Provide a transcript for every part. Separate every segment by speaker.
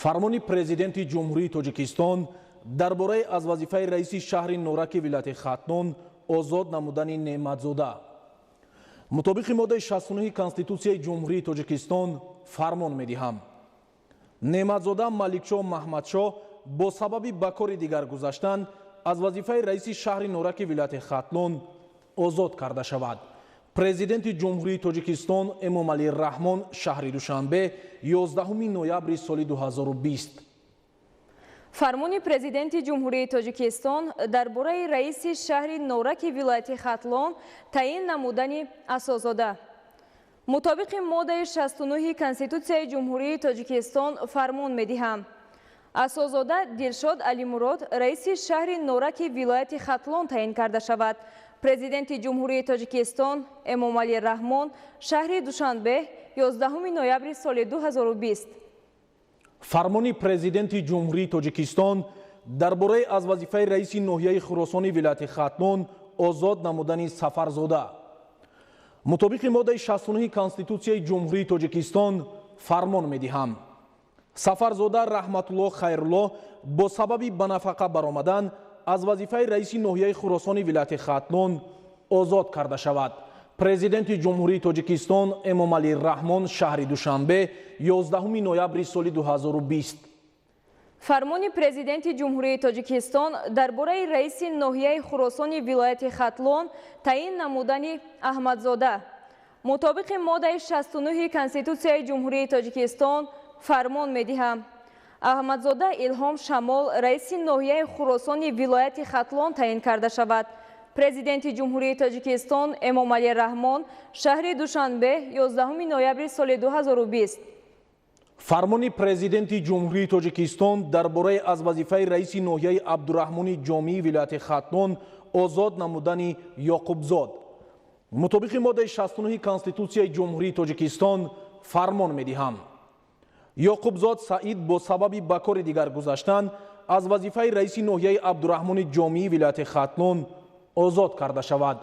Speaker 1: фармони президенти ҷумҳурии Тоҷикистон дар бораи аз вазифаи раиси шаҳри Нораки вилояти Хатнон озод намудани Неъматзода. мутобиқи моддаи 69 Конститутсияи ҷумҳурии Тоҷикистон фармон медиҳам. Неъматзода Маликшоҳ Маҳмадшоҳ бо сабаби ба кори дигар гузаштан аз вазифаи раиси шаҳри Нораки вилояти Хатнон озод карда шавад. Президенти ҷумҳурии Тоҷикистон Эмомалӣ Раҳмон шаҳри Душанбе 11 ноябри соли 2020.
Speaker 2: фармони президенти ҷумҳурии Тоҷикистон дар бораи раиси шаҳри Нораки вилояти Хатлон таъин намудани асосзода. мутобиқи моддаи 69 Конститутсияи ҷумҳурии Тоҷикистон фармон медиҳам. асосзода Дилшод Алимурод раиси шаҳри Нораки вилояти Хатлон таъин карда шавад. Президенти ҷумҳурии Тоҷикистон Эмомалӣ Раҳмон шаҳри Душанбе 11 ноябри соли 2020.
Speaker 1: фармони президенти ҷумҳурии Тоҷикистон дар бораи аз вазифаи раиси ноҳияи Хуросони вилояти Хатнон озод намудани Сафарзода. мутобиқи моддаи 69 Конститутсияи ҷумҳурии Тоҷикистон фармон медиҳам. Сафарзода Раҳматуллоҳ Хайруллоҳ бо сабаби ба нафақа баромадан аз вазифаи раиси ноҳияи Хуросони вилояти Хатнон озод карда шавад. Президенти ҷумҳурии Тоҷикистон Эмомалӣ Раҳмон шаҳри Душанбе 11 ноябри соли 2020.
Speaker 2: фармони президенти ҷумҳурии Тоҷикистон дар бораи раиси ноҳияи Хуросони вилояти Хатлон таъин намудани Аҳмадзода. мутобиқи моддаи 69 Конститутсияи ҷумҳурии Тоҷикистон фармон медиҳам. Аҳмадзода Илҳом Шамол раиси ноҳияи Хуросони вилояти Хатлон таъин карда шавад. Президенти ҷумҳурии Тоҷикистон Эмомалӣ Раҳмон шаҳри Душанбе 11 ноябри соли 2020.
Speaker 1: фармони президенти ҷумҳурии Тоҷикистон дар бораи аз вазифаи раиси ноҳияи Абдураҳмони Ҷомии вилояти Хатнон озод намудани Ёқубзод. мутобиқи моддаи 69 Конститутсияи ҷумҳурии Тоҷикистон фармон медиҳам. Ёқубзод Саид бо сабаби ба кори дигар гузаштан аз вазифаи раиси ноҳияи Абдураҳмони Ҷомии вилояти Хатнон озод карда шавад.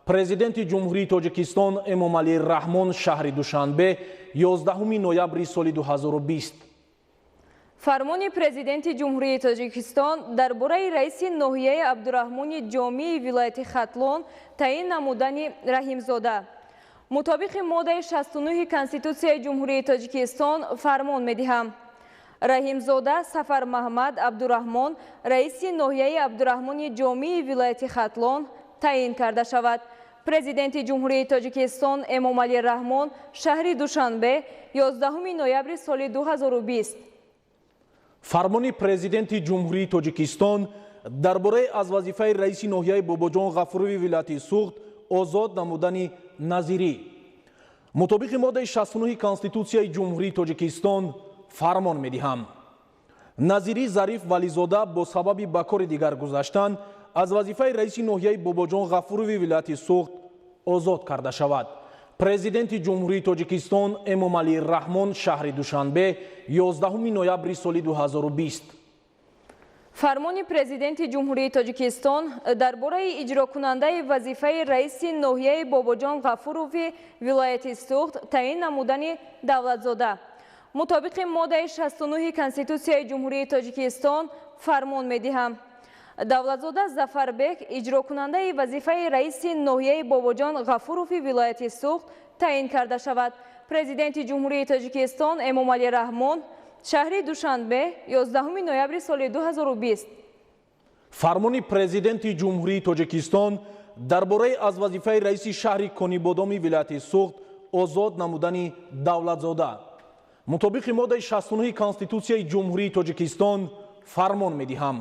Speaker 1: Президенти ҷумҳурии Тоҷикистон Эмомалӣ Раҳмон шаҳри Душанбе 11 ноябри соли 2020.
Speaker 2: фармони президенти ҷумҳурии Тоҷикистон дар бораи раиси ноҳияи Абдураҳмони Ҷомии вилояти Хатлон таъин намудани Раҳимзода. мутобиқи моддаи 69 Конститутсияи ҷумҳурии Тоҷикистон фармон медиҳам. Раҳимзода Сафар Маҳмад Абдураҳмон раиси ноҳияи Абдураҳмони Ҷомии вилояти Хатлон таъин карда шавад. Президенти ҷумҳурии Тоҷикистон Эмомалӣ Раҳмон шаҳри Душанбе 11 ноябри соли 2020.
Speaker 1: фармони президенти ҷумҳурии Тоҷикистон дар бораи аз вазифаи раиси ноҳияи Бобоҷон Ғафурови вилояти Суғд озод намудани Назирӣ. мутобиқи моддаи 69 Конститутсияи ҷумҳурии Тоҷикистон фармон медиҳам. Назирӣ Зариф Вализода бо сабаби ба кори дигар гузаштан аз вазифаи раиси ноҳияи Бобоҷон Ғафурови вилояти Суғд озод карда шавад. Президенти ҷумҳурии Тоҷикистон Эмомалӣ Раҳмон шаҳри Душанбе 11 ноябри соли 2020.
Speaker 2: фармони президенти ҷумҳурии Тоҷикистон дар бораи иҷрокунандаи вазифаи раиси ноҳияи Бобоҷон Ғафурови вилояти Суғд таъин намудани Давлатзода. мутобиқи моддаи 69 Конститутсияи ҷумҳурии Тоҷикистон фармон медиҳам. Давлатзода Зафарбек иҷрокунандаи вазифаи раиси ноҳияи Бобоҷон Ғафурови вилояти Суғд таъин карда шавад. Президенти ҷумҳурии Тоҷикистон Эмомалӣ Раҳмон шаҳри Душанбе 11 ноябри соли 2020.
Speaker 1: фармони президенти ҷумҳурии Тоҷикистон дар бораи аз вазифаи раиси шаҳри Конибодоми вилояти Суғд озод намудани Давлатзода. мутобиқи моддаи 69 Конститутсияи ҷумҳурии Тоҷикистон фармон медиҳам.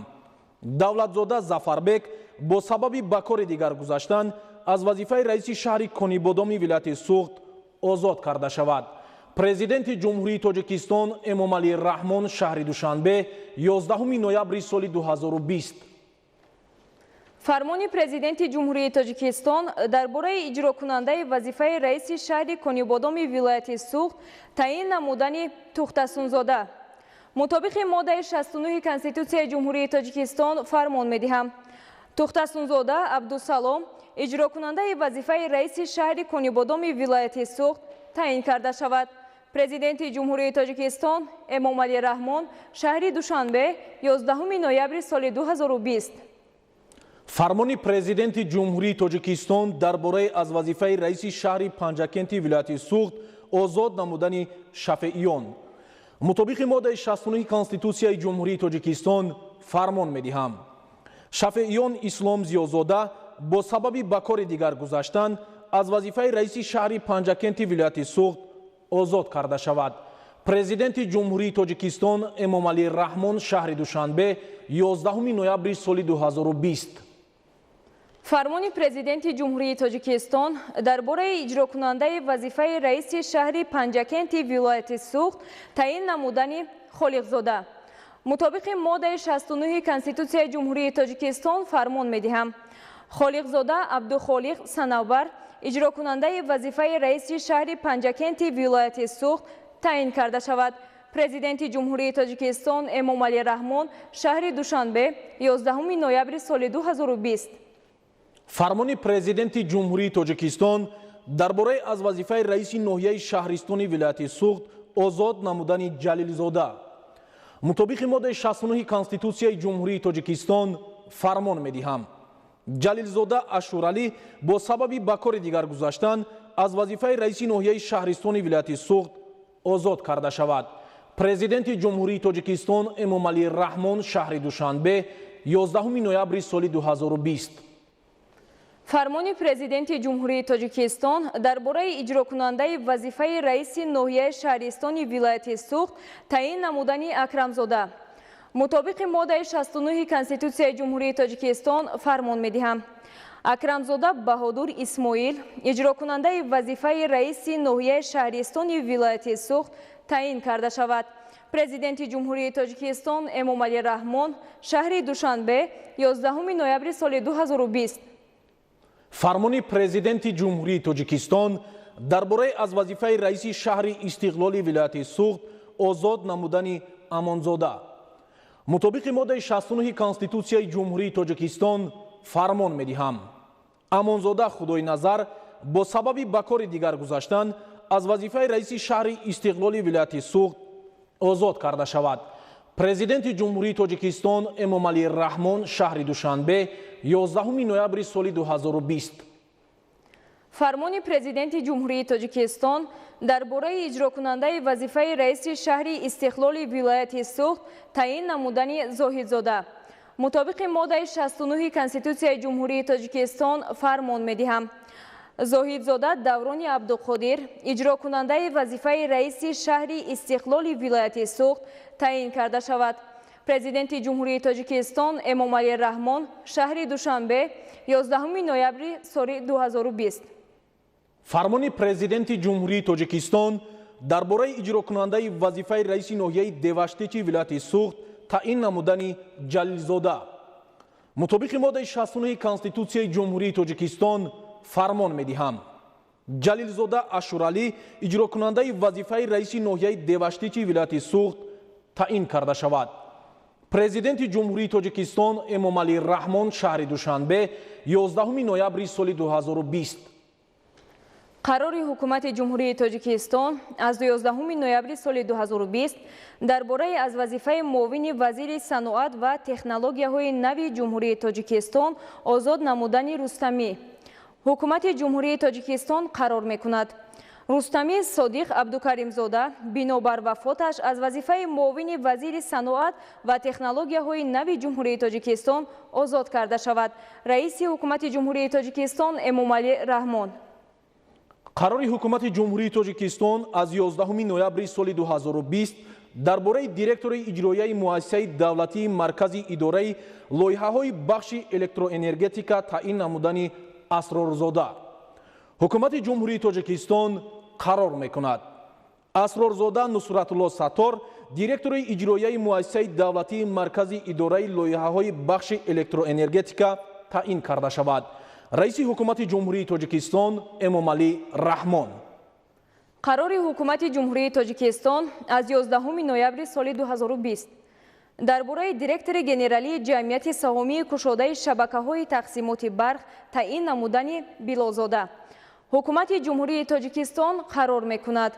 Speaker 1: Давлатзода Зафарбек бо сабаби ба кори дигар гузаштан аз вазифаи раиси шаҳри Конибодоми вилояти Суғд озод карда шавад. Президенти ҷумҳурии Тоҷикистон Эмомалӣ Раҳмон шаҳри Душанбе 11 ноябри соли 2020.
Speaker 2: фармони президенти ҷумҳурии Тоҷикистон дар бораи иҷрокунандаи вазифаи раиси шаҳри Конибодоми вилояти Суғд таъин намудани Тухтасунзода. мутобиқи моддаи 69 Конститутсияи ҷумҳурии Тоҷикистон фармон медиҳам. Тухтасунзода Абдусалом иҷрокунандаи вазифаи раиси шаҳри Конибодоми вилояти Суғд таъин карда шавад. Президенти Ҷумҳурии Тоҷикистон Эмомалӣ Раҳмон шаҳри Душанбе 11 ноябри соли 2020.
Speaker 1: фармони президенти ҷумҳурии Тоҷикистон дар бораи аз вазифаи раиси шаҳри панҷакенти вилояти суғд озод намудани шафеиён мутобиқи моддаи 69 Конститутсияи ҷумҳурии Тоҷикистон фармон медиҳам. Шафеиён Ислом Зиёзода бо сабаби ба кори дигар гузаштан аз вазифаи раиси шаҳри панҷакенти вилояти суғд озод карда шавад. Президенти ҷумҳурии Тоҷикистон Эмомалӣ Раҳмон шаҳри Душанбе 11 ноябри соли 2020.
Speaker 2: фармони президенти ҷумҳурии Тоҷикистон дар бораи иҷрокунандаи вазифаи раиси шаҳри панҷакенти вилояти суғд таъин намудани Холиқзода мутобиқи моддаи 69 Конститутсияи ҷумҳурии Тоҷикистон фармон медиҳам. Холиқзода Абдухолиқ Санавбар иҷрокунандаи вазифаи раиси шаҳри панҷакенти вилояти суғд таъин карда шавад. Президенти ҷумҳурии Тоҷикистон Эмомалӣ Раҳмон шаҳри Душанбе 11 ноябри соли 2020.
Speaker 1: фармони президенти ҷумҳурии Тоҷикистон дар бораи аз вазифаи раиси ноҳияи шаҳристони вилояти суғд озод намудани Ҷалилзода мутобиқи моддаи 69 Конститутсияи ҷумҳурии Тоҷикистон фармон медиҳам. Ҷалилзода Ашуралӣ бо сабаби ба кори дигар гузаштан аз вазифаи раиси ноҳияи шаҳристони вилояти суғд озод карда шавад. Президенти ҷумҳурии Тоҷикистон Эмомалӣ Раҳмон шаҳри Душанбе 11 ноябри соли 2020.
Speaker 2: фармони президенти ҷумҳурии Тоҷикистон дар бораи иҷрокунандаи вазифаи раиси ноҳияи шаҳристони вилояти суғд таъин намудани Акрамзода мутобиқи моддаи 69 Конститутсияи ҷумҳурии Тоҷикистон фармон медиҳам. Акрамзода Баҳодур Исмоил иҷрокунандаи вазифаи раиси ноҳияи шаҳристони вилояти суғд таъин карда шавад. Президенти ҷумҳурии Тоҷикистон Эмомалӣ Раҳмон шаҳри Душанбе 11 ноябри соли 2020.
Speaker 1: фармони президенти ҷумҳурии Тоҷикистон дар бораи аз вазифаи раиси шаҳри истиқлоли вилояти суғд озод намудани Амонзода мутобиқи моддаи 69 Конститутсияи ҷумҳурии Тоҷикистон фармон медиҳам. Амонзода Худойназар бо сабаби ба кори дигар гузаштан аз вазифаи раиси шаҳри истиқлоли вилояти суғд озод карда шавад. Президенти ҷумҳурии Тоҷикистон Эмомалӣ Раҳмон шаҳри Душанбе 11 ноябри соли 2020.
Speaker 2: фармони президенти ҷумҳурии Тоҷикистон дар бораи иҷрокунандаи вазифаи раиси шаҳри истиқлоли вилояти суғд таъин намудани Зоҳидзода мутобиқи моддаи 69 Конститутсияи ҷумҳурии Тоҷикистон фармон медиҳам. Зоҳидзода Даврони Абдуқодир иҷрокунандаи вазифаи раиси шаҳри истиқлоли вилояти суғд таъин карда шавад. Президенти ҷумҳурии Тоҷикистон Эмомалӣ Раҳмон шаҳри Душанбе 11 ноябри соли 2020.
Speaker 1: фармони президенти ҷумҳурии Тоҷикистон дар бораи иҷрокунандаи вазифаи раиси ноҳияи Деваштечи вилояти суғд таъин намудани Ҷалилзода мутобиқи моддаи 69 Конститутсияи ҷумҳурии Тоҷикистон фармон медиҳам. Ҷалилзода Ашуралӣ иҷрокунандаи вазифаи раиси ноҳияи Деваштечи вилояти суғд таъин карда шавад. Президенти ҷумҳурии Тоҷикистон Эмомалӣ Раҳмон шаҳри Душанбе 11 ноябри соли 2020.
Speaker 2: қарори ҳукумати ҷумҳурии Тоҷикистон аз 11 ноябри соли 2020 дар бораи аз вазифаи муовини вазири саноат ва технологияҳои нави ҷумҳурии Тоҷикистон озод намудани Рустамӣ ҳукумати ҷумҳурии Тоҷикистон қарор мекунад. Рустамӣ Содиқ Абдукаримзода бинобар вафоташ аз вазифаи муовини вазири саноат ва технологияҳои нави ҷумҳурии Тоҷикистон озод карда шавад. Раиси ҳукумати ҷумҳурии Тоҷикистон Эмомалӣ Раҳмон.
Speaker 1: қарори ҳукумати ҷумҳурии Тоҷикистон аз 11 ноябри соли 2020 дар бораи директори иҷроияи муассисаи давлатии маркази идораи лоиҳаҳои бахши электроэнергетика таъин намудани Асрорзода ҳукумати ҷумҳурии Тоҷикистон қарор мекунад. Асрорзода Нусратулло Саттор директори иҷроияи муассисаи давлатии маркази идораи лоиҳаҳои бахши электроэнергетика таъин карда шавад. раиси ҳукумати ҷумҳурии Тоҷикистон Эмомалӣ Раҳмон.
Speaker 2: қарори ҳукумати ҷумҳурии Тоҷикистон аз 11 ноябри соли 2020 дар бораи директори генералии ҷамъияти саҳомии кушодаи шабакаҳои тақсимоти барқ таъин намудани Билозода ҳукумати ҷумҳурии Тоҷикистон қарор мекунад.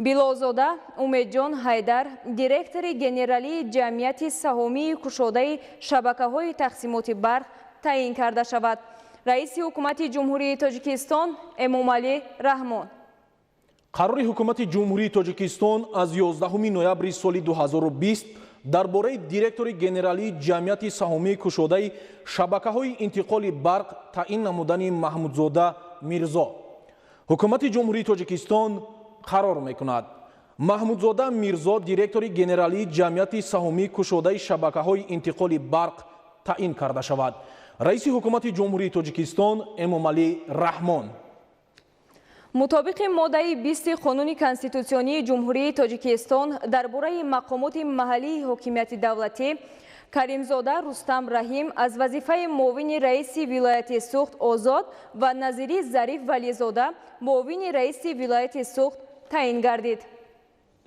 Speaker 2: билозода умедҷон ҳайдар директори генералии ҷамъияти саҳомии кушодаи шабакаҳои тақсимоти барқ таъин карда шавад. раиси ҳукумати ҷумҳурии Тоҷикистон Эмомалӣ Раҳмон.
Speaker 1: қарори ҳукумати ҷумҳурии Тоҷикистон аз 11 ноябри соли 2020 дар бораи директори генералии ҷамъияти саҳомии кушодаи шабакаҳои интиқоли барқ таъин намудани Маҳмудзода Мирзо. ҳукумати ҷумҳурии Тоҷикистон қарор мекунад Маҳмудзода Мирзо директори генералии ҷамъияти саҳомии кушодаи шабакаҳои интиқоли барқ таъин карда шавад. раиси ҳукумати ҷумҳурии Тоҷикистон Эмомалӣ Раҳмон.
Speaker 2: мутобиқи моддаи 20 қонуни конститутсионии ҷумҳурии Тоҷикистон дар бораи мақомоти маҳаллии ҳокимияти давлатӣ Каримзода Рустам Раҳим аз вазифаи муовини раиси вилояти Суғд озод ва Назири Зариф Вализода муовини раиси вилояти Суғд таъин гардид.